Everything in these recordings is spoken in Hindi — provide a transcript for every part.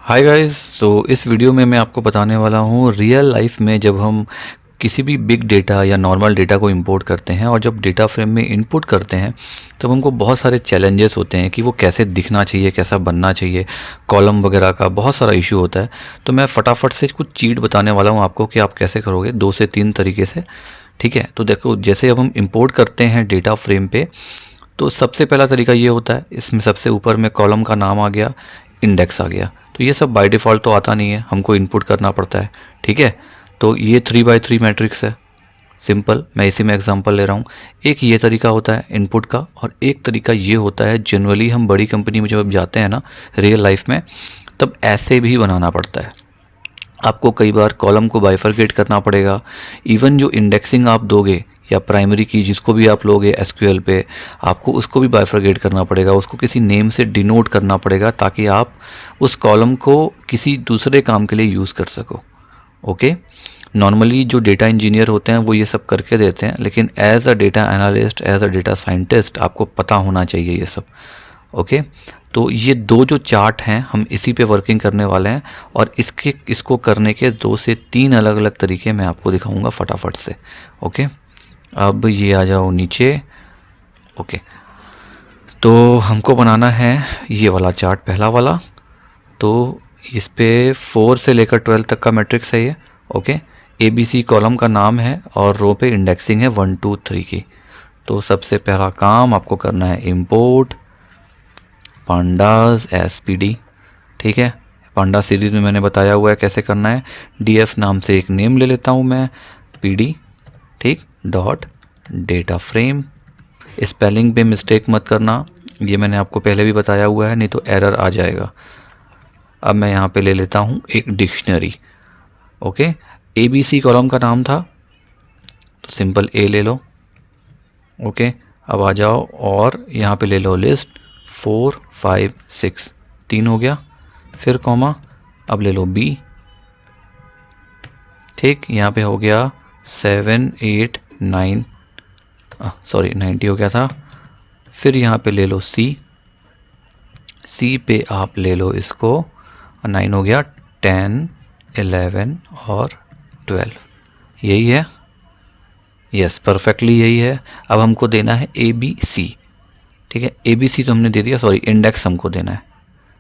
Hi guys. इस वीडियो में मैं आपको बताने वाला हूँ रियल लाइफ में जब हम किसी भी बिग डेटा या नॉर्मल डेटा को इंपोर्ट करते हैं और जब डेटा फ्रेम में इनपुट करते हैं तब हमको बहुत सारे चैलेंजेस होते हैं कि वो कैसे दिखना चाहिए, कैसा बनना चाहिए, कॉलम वगैरह का बहुत सारा इशू होता है। तो मैं फटाफट से कुछ चीट बताने वाला हूँ आपको कि आप कैसे करोगे 2 से 3 तरीके से। ठीक है, तो देखो जैसे अब हम इंपोर्ट करते हैं डेटा फ्रेम पे तो सबसे पहला तरीका ये होता है, इसमें सबसे ऊपर में कॉलम का नाम आ गया, इंडेक्स आ गया। तो ये सब बाय डिफ़ॉल्ट तो आता नहीं है, हमको इनपुट करना पड़ता है। ठीक है, तो ये 3 बाय 3 मैट्रिक्स है, सिंपल। मैं इसी में एग्जांपल ले रहा हूँ। एक ये तरीका होता है इनपुट का, और एक तरीका ये होता है जनरली हम बड़ी कंपनी में जब जाते हैं ना रियल लाइफ में, तब ऐसे भी बनाना पड़ता है। आपको कई बार कॉलम को बाइफरकेट करना पड़ेगा। इवन जो इंडेक्सिंग आप दोगे या प्राइमरी की जिसको भी आप लोगे एसक्यूएल पे, आपको उसको भी बाइफरकेट करना पड़ेगा, उसको किसी नेम से डिनोट करना पड़ेगा ताकि आप उस कॉलम को किसी दूसरे काम के लिए यूज़ कर सको। ओके, नॉर्मली जो डेटा इंजीनियर होते हैं वो ये सब करके देते हैं, लेकिन as a data analyst, as a data scientist आपको पता होना चाहिए ये सब। ओके, तो ये दो जो चार्ट हैं हम इसी पे वर्किंग करने वाले हैं, और इसको करने के 2 से 3 अलग अलग तरीके मैं आपको दिखाऊंगा फटाफट से। ओके, अब ये आ जाओ नीचे। ओके, तो हमको बनाना है ये वाला चार्ट, पहला वाला। तो इस पे 4 से लेकर 12 तक का मैट्रिक्स है ये। Okay, A B C column का नाम है और रो पे इंडेक्सिंग है 1 2 3 की। तो सबसे पहला काम आपको करना है इम्पोर्ट पांडास एसपीडी। ठीक है, पांडा सीरीज़ में मैंने बताया हुआ है कैसे करना है। डीएफ नाम से एक नेम ले लेता हूँ मैं, पीडी। ठीक, डॉट डेटा फ्रेम। स्पेलिंग पे मिस्टेक मत करना, ये मैंने आपको पहले भी बताया हुआ है, नहीं तो एरर आ जाएगा। अब मैं यहाँ पे ले लेता हूँ एक dictionary. Okay, A B C column का नाम था तो सिंपल ए ले लो। ओके, अब आ जाओ और यहाँ पे ले लो लिस्ट 4 5 6, 3 हो गया। फिर कॉमा, अब ले लो बी। ठीक, यहाँ पे हो गया 7 8 9, सॉरी 90 हो गया था। फिर यहाँ पे ले लो सी, सी पे आप ले लो इसको 9 हो गया, 10 11 और 12, यही है। यस, परफेक्टली यही है। अब हमको देना है ए बी सी। ठीक है, ए बी सी तो हमने दे दिया, सॉरी इंडेक्स हमको देना है।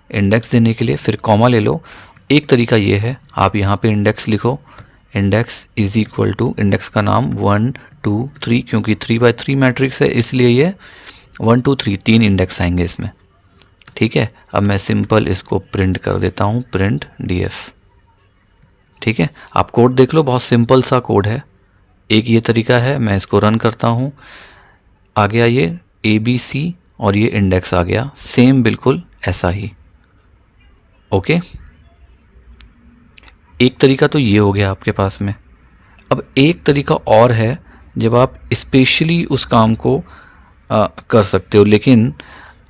इंडेक्स देने के लिए फिर कॉमा ले लो। एक तरीका ये है, आप यहाँ पे इंडेक्स लिखो, index is equal to, index का नाम 1 2 3, क्योंकि 3 बाय 3 मैट्रिक्स है इसलिए ये 1 2 3 3 इंडेक्स आएंगे इसमें। ठीक है, अब मैं सिंपल इसको प्रिंट कर देता हूँ, प्रिंट डीएफ। ठीक है, आप कोड देख लो, बहुत सिंपल सा कोड है। एक ये तरीका है, मैं इसको रन करता हूँ, आ गया ये ए बी सी और ये इंडेक्स आ गया, सेम बिल्कुल ऐसा ही। ओके, एक तरीका तो ये हो गया आपके पास में। अब एक तरीका और है जब आप स्पेशली उस काम को कर सकते हो, लेकिन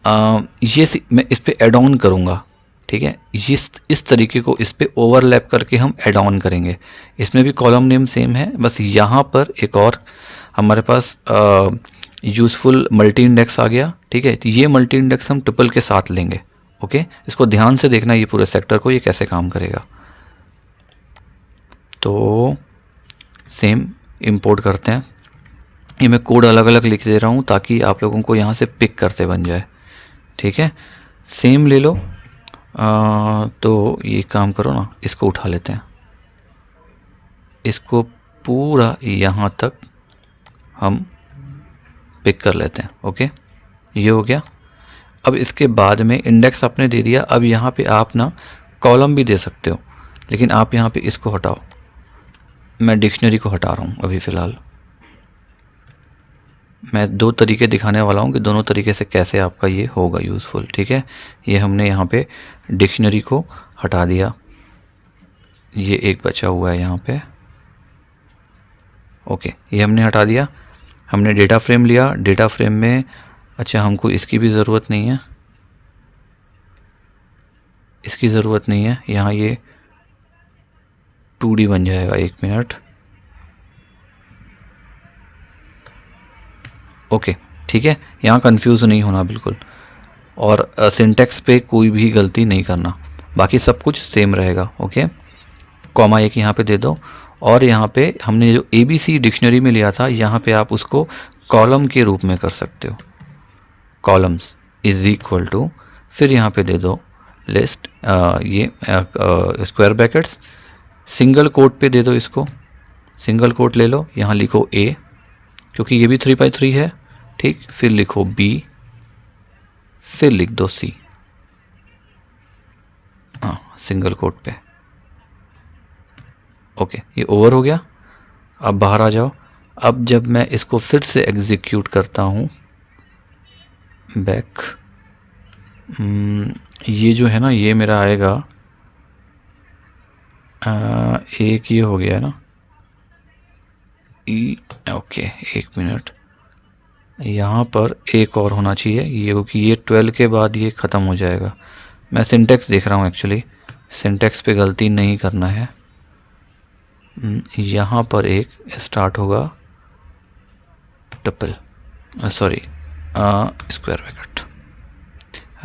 मैं इस पे एड ऑन करूँगा। ठीक है, इस तरीके को इस पे ओवरलैप करके हम एड ऑन करेंगे। इसमें भी कॉलम नेम सेम है, बस यहाँ पर एक और हमारे पास यूज़फुल मल्टी इंडेक्स आ गया। ठीक है, तो ये मल्टी इंडेक्स हम ट्रिपल के साथ लेंगे। ओके, इसको ध्यान से देखना, ये पूरे सेक्टर को ये कैसे काम करेगा। तो सेम इंपोर्ट करते हैं, ये मैं कोड अलग अलग लिख दे रहा हूँ ताकि आप लोगों को यहाँ से पिक करते बन जाए। ठीक है, सेम ले लो। तो ये काम करो ना, इसको उठा लेते हैं, इसको पूरा यहाँ तक हम पिक कर लेते हैं। ओके, ये हो गया। अब इसके बाद में इंडेक्स आपने दे दिया, अब यहाँ पे आप ना कॉलम भी दे सकते हो, लेकिन आप यहाँ पे इसको हटाओ, मैं डिक्शनरी को हटा रहा हूँ अभी फ़िलहाल। मैं 2 तरीके दिखाने वाला हूँ कि दोनों तरीके से कैसे आपका ये होगा यूज़फुल। ठीक है, ये हमने यहाँ पे डिक्शनरी को हटा दिया, ये एक बचा हुआ है यहाँ पे। ओके, ये हमने हटा दिया। हमने डेटा फ्रेम लिया, डेटा फ्रेम में अच्छा हमको इसकी भी ज़रूरत नहीं है, इसकी ज़रूरत नहीं है, यहाँ ये 2D बन जाएगा। 1 मिनट। ओके, ठीक है, यहाँ कंफ्यूज नहीं होना बिल्कुल, और सिंटेक्स पे कोई भी गलती नहीं करना। बाकी सब कुछ सेम रहेगा। ओके, कॉमा एक यहाँ पे दे दो, और यहाँ पे हमने जो ABC डिक्शनरी में लिया था, यहाँ पे आप उसको कॉलम के रूप में कर सकते हो। कॉलम्स इज इक्वल टू, फिर यहाँ पे दे दो लिस्ट, ये स्क्वायर ब्रैकेट्स, सिंगल कोट पे दे दो इसको, सिंगल कोट ले लो, यहाँ लिखो A क्योंकि ये भी 3x3 है, ठीक, फिर लिखो B, फिर लिख दो C, हाँ सिंगल कोट पे। ओके, ये ओवर हो गया। अब बाहर आ जाओ। अब जब मैं इसको फिर से एग्जीक्यूट करता हूँ बैक, ये जो है ना, ये मेरा आएगा एक ये हो गया है ना ओके, एक मिनट, यहाँ पर एक और होना चाहिए ये, क्योंकि ये 12 के बाद ये ख़त्म हो जाएगा। मैं सिंटेक्स देख रहा हूँ एक्चुअली, सिंटेक्स पे गलती नहीं करना है। यहाँ पर एक स्टार्ट होगा triple, sorry square bracket,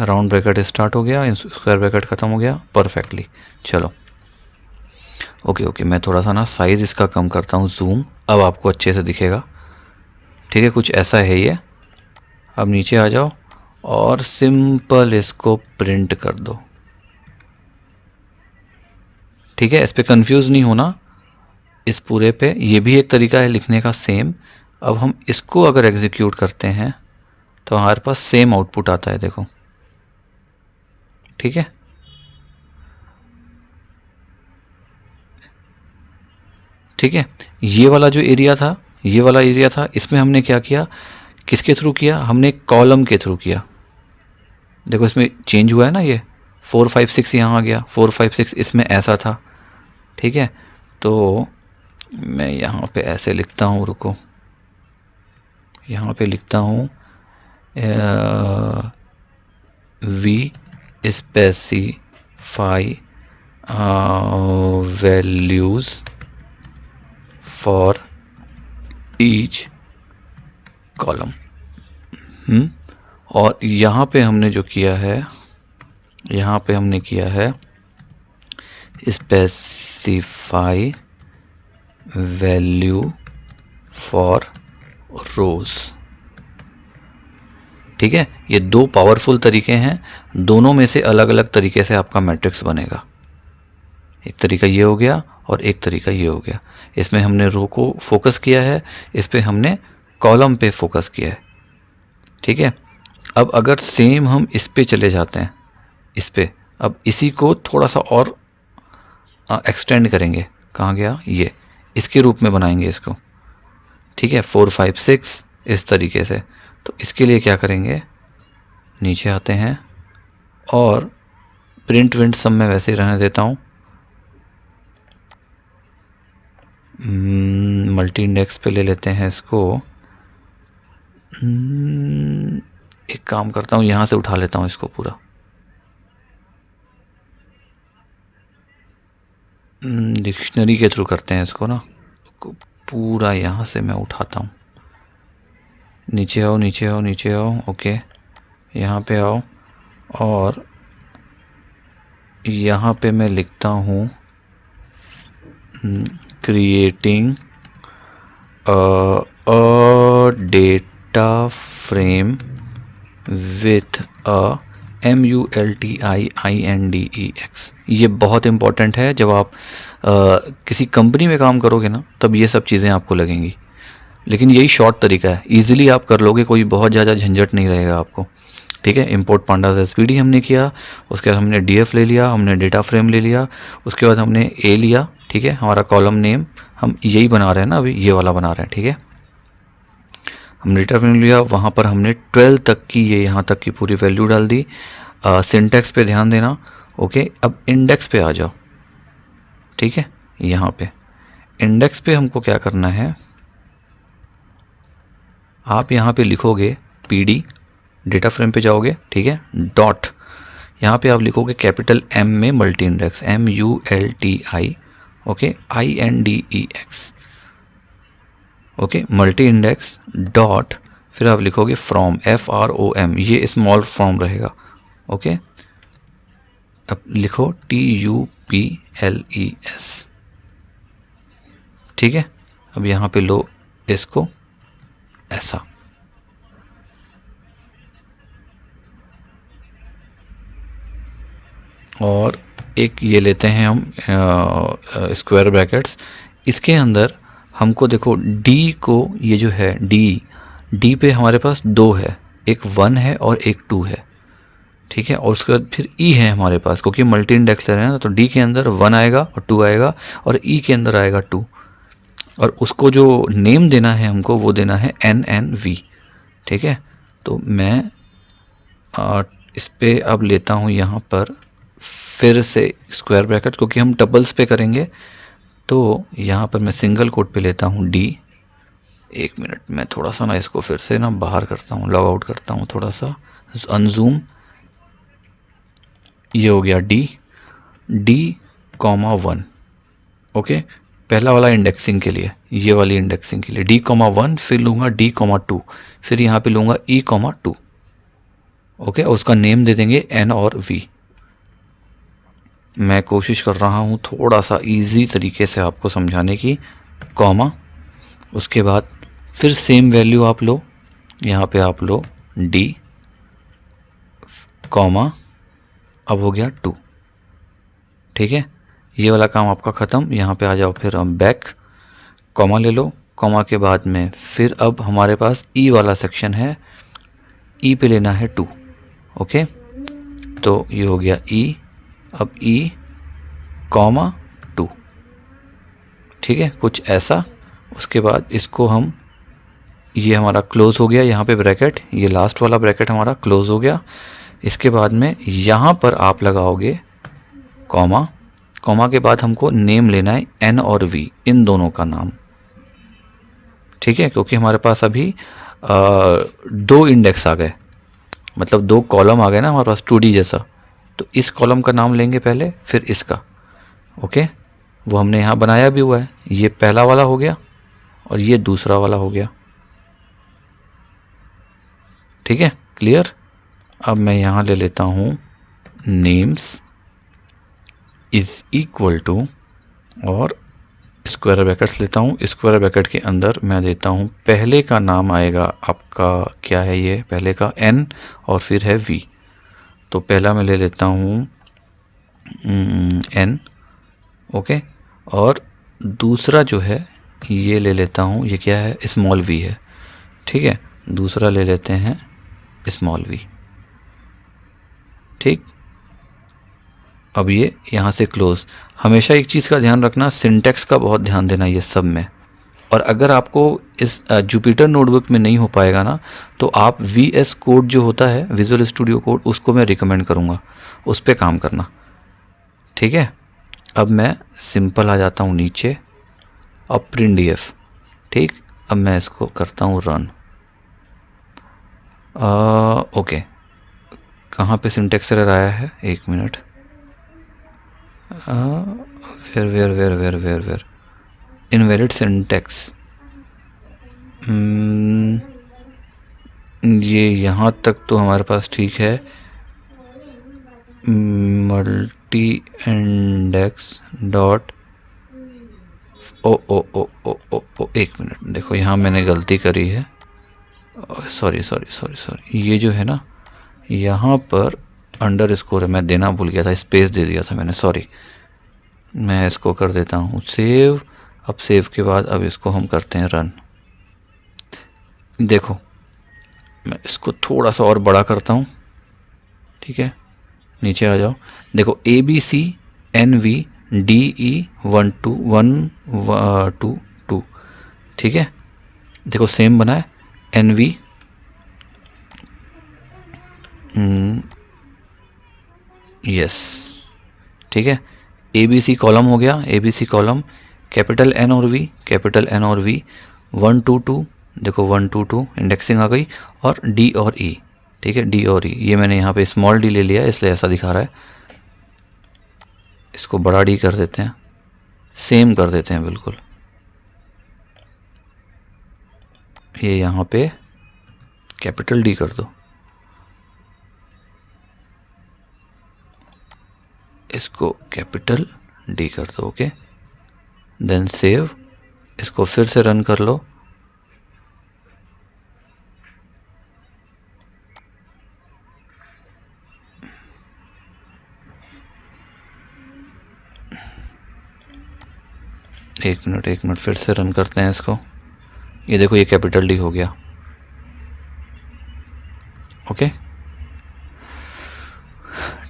round bracket start हो गया, स्क्वायर ब्रैकेट ख़त्म हो गया परफेक्टली। चलो ओके, मैं थोड़ा सा ना साइज़ इसका कम करता हूँ, जूम, अब आपको अच्छे से दिखेगा। ठीक है, कुछ ऐसा है ये। अब नीचे आ जाओ और सिंपल इसको प्रिंट कर दो। ठीक है, इस पर कंफ्यूज नहीं होना, इस पूरे पे। ये भी एक तरीका है लिखने का सेम। अब हम इसको अगर एग्जीक्यूट करते हैं तो हमारे पास सेम आउटपुट आता है, देखो। ठीक है, ठीक है, ये वाला जो एरिया था, ये वाला एरिया था, इसमें हमने क्या किया, किसके थ्रू किया, हमने कॉलम के थ्रू किया। देखो इसमें चेंज हुआ है ना, ये 4 5 6 यहाँ आ गया, 4 5 6 इसमें ऐसा था। ठीक है, तो मैं यहाँ पे ऐसे लिखता हूँ, रुको, यहाँ पे लिखता हूँ we specify values for each column. और यहाँ पे हमने जो किया है, यहाँ पे हमने किया है स्पेसिफाई वैल्यू फॉर रोज। ठीक है, ये दो पावरफुल तरीके हैं, दोनों में से अलग अलग तरीके से आपका मैट्रिक्स बनेगा। एक तरीका ये हो गया और एक तरीका ये हो गया। इसमें हमने रो को फोकस किया है, इस पे हमने कॉलम पे फोकस किया है। ठीक है, अब अगर सेम हम इस पे चले जाते हैं, इस पे, अब इसी को थोड़ा सा और एक्सटेंड करेंगे, कहाँ गया ये, इसके रूप में बनाएंगे इसको। ठीक है, 4 5 6 इस तरीके से। तो इसके लिए क्या करेंगे, नीचे आते हैं और प्रिंट विंट सब मैं वैसे ही रहने देता हूँ। मल्टी इंडेक्स पे ले लेते हैं इसको। एक काम करता हूँ, यहाँ से उठा लेता हूँ इसको पूरा। डिक्शनरी के थ्रू करते हैं इसको ना, पूरा यहाँ से मैं उठाता हूँ। नीचे आओ, नीचे आओ, नीचे आओ। ओके, यहाँ पे आओ और यहाँ पे मैं लिखता हूँ creating a data frame with a MULTIINDEX। ये बहुत इम्पॉर्टेंट है, जब आप किसी कंपनी में काम करोगे ना, तब ये सब चीज़ें आपको लगेंगी। लेकिन यही शॉर्ट तरीका है, इजीली आप कर लोगे, कोई बहुत ज़्यादा झंझट नहीं रहेगा आपको। ठीक है, इंपोर्ट पांडास SPD हमने किया, उसके बाद हमने DF ले लिया, हमने डेटा फ्रेम ले लिया, उसके बाद हमने A लिया। ठीक है, हमारा कॉलम नेम हम यही बना रहे हैं ना, अभी ये वाला बना रहे हैं। ठीक है, हमने डेटा फ्रेम लिया, वहाँ पर हमने 12 तक की, ये यहाँ तक की पूरी वैल्यू डाल दी। सिंटेक्स पे ध्यान देना। ओके, अब इंडेक्स पे आ जाओ। ठीक है, यहाँ पे इंडेक्स पे हमको क्या करना है, आप यहाँ पे लिखोगे PD, डेटा फ्रेम पे जाओगे। ठीक है, डॉट, यहाँ पे आप लिखोगे कैपिटल M में multi index, MULTI, okay, INDEX। Okay, multi index dot, फिर आप लिखोगे फ्रॉम, FROM, ये स्मॉल फ्रॉम रहेगा। ओके, अब लिखो TUPLES, ठीक है। अब यहाँ पे लो इसको ऐसा, और एक ये लेते हैं हम स्क्वायर ब्रैकेट्स। इसके अंदर हमको देखो डी को, ये जो है डी पे हमारे पास दो है, एक 1 है और एक 2 है, ठीक है। और उसके बाद फिर ई है हमारे पास, क्योंकि मल्टी इंडेक्स ले रहे हैं ना, तो डी के अंदर 1 आएगा और 2 आएगा और ई के अंदर आएगा 2, और उसको जो नेम देना है हमको वो देना है NNV, ठीक है। तो मैं इस पे अब लेता हूँ यहाँ पर फिर से स्क्वायर ब्रैकेट, क्योंकि हम डबल्स पे करेंगे, तो यहाँ पर मैं सिंगल कोट पे लेता हूँ D। एक मिनट, मैं थोड़ा सा ना इसको फिर से ना बाहर करता हूँ, लॉग आउट करता हूँ थोड़ा सा, अनजूम। ये हो गया D,1, ओके। पहला वाला इंडेक्सिंग के लिए, ये वाली इंडेक्सिंग के लिए D,1, फिर लूँगा D,2, फिर यहाँ पे लूँगा E,2, ओके। उसका नेम दे देंगे N और V। मैं कोशिश कर रहा हूँ थोड़ा सा इजी तरीके से आपको समझाने की, कॉमा, उसके बाद फिर सेम वैल्यू आप लो, यहाँ पे आप लो D, कॉमा, अब हो गया 2, ठीक है। ये वाला काम आपका ख़त्म। यहाँ पे आ जाओ, फिर हम बैक, कॉमा ले लो, कॉमा के बाद में फिर अब हमारे पास ई वाला सेक्शन है, ई पे लेना है 2, ओके। तो ये हो गया ई, अब ई, कॉमा 2, ठीक है, कुछ ऐसा। उसके बाद इसको हम, ये हमारा क्लोज हो गया, यहाँ पे ब्रैकेट, ये लास्ट वाला ब्रैकेट हमारा क्लोज हो गया। इसके बाद में यहाँ पर आप लगाओगे कॉमा, कॉमा के बाद हमको नेम लेना है N और V, इन दोनों का नाम, ठीक है। क्योंकि हमारे पास अभी 2 इंडेक्स आ गए, मतलब 2 कॉलम आ गए ना हमारे पास 2D जैसा। तो इस कॉलम का नाम लेंगे पहले, फिर इसका, ओके। वो हमने यहाँ बनाया भी हुआ है, ये पहला वाला हो गया और ये दूसरा वाला हो गया, ठीक है, क्लियर। अब मैं यहाँ ले लेता हूँ नेम्स इज इक्वल टू, और स्क्वायर ब्रैकेट्स लेता हूँ। स्क्वायर ब्रैकेट के अंदर मैं देता हूँ, पहले का नाम आएगा आपका, क्या है ये, पहले का N और फिर है V। तो पहला मैं ले लेता हूँ N, ओके। और दूसरा जो है ये ले लेता हूँ, ये क्या है, स्मॉल v है, ठीक है। दूसरा ले लेते हैं स्मॉल v, ठीक। अब ये यहाँ से क्लोज। हमेशा एक चीज़ का ध्यान रखना, सिंटेक्स का बहुत ध्यान देना ये सब में। और अगर आपको इस जुपिटर नोटबुक में नहीं हो पाएगा ना, तो आप VS कोड जो होता है, विजुअल स्टूडियो कोड, उसको मैं रिकमेंड करूँगा, उस पर काम करना, ठीक है। अब मैं सिंपल आ जाता हूँ नीचे, अब प्रिंट DF, ठीक। अब मैं इसको करता हूँ रन, ओके। कहाँ पे सिंटेक्स एरर आया है, एक मिनट, वेयर इनवैलिड सिंटेक्स, ये यहाँ तक तो हमारे पास ठीक है। मल्टी इंडेक्स डॉट, ओ, एक मिनट, देखो यहाँ मैंने गलती करी है, सॉरी, ये जो है ना, यहाँ पर अंडर स्कोर है, मैं देना भूल गया था, स्पेस दे दिया था मैंने, सॉरी। मैं इसको कर देता हूँ सेव। अब सेव के बाद अब इसको हम करते हैं रन। देखो मैं इसको थोड़ा सा और बड़ा करता हूँ, ठीक है। नीचे आ जाओ, देखो ABCNVDE 1 2 1 2 2, ठीक है। देखो सेम बना है, NV, यस, ठीक है। ABC कॉलम हो गया, ABC कॉलम, कैपिटल N और V, कैपिटल N और V, 1 2 2, देखो 1 2 2 इंडेक्सिंग आ गई, और D और E, ठीक है, D और E। ये मैंने यहाँ पे स्मॉल d ले लिया इसलिए ऐसा दिखा रहा है, इसको बड़ा D कर देते हैं, सेम कर देते हैं बिल्कुल। ये यहाँ पे कैपिटल D कर दो, इसको कैपिटल डी कर दो, ओके, देन सेव। इसको फिर से रन कर लो। एक मिनट फिर से रन करते हैं इसको। ये देखो ये कैपिटल डी हो गया, ओके,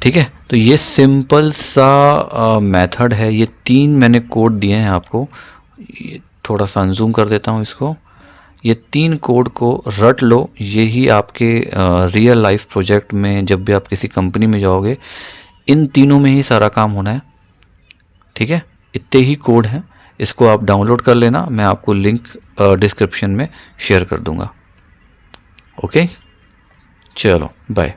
ठीक है। तो ये सिंपल सा मेथड है। ये 3 मैंने कोड दिए हैं आपको। ये थोड़ा सा अनजूम कर देता हूँ इसको। ये 3 कोड को रट लो, यही आपके रियल लाइफ प्रोजेक्ट में जब भी आप किसी कंपनी में जाओगे इन तीनों में ही सारा काम होना है, ठीक है। इतने ही कोड हैं, इसको आप डाउनलोड कर लेना, मैं आपको लिंक डिस्क्रिप्शन में शेयर कर दूंगा, ओके। चलो बाय।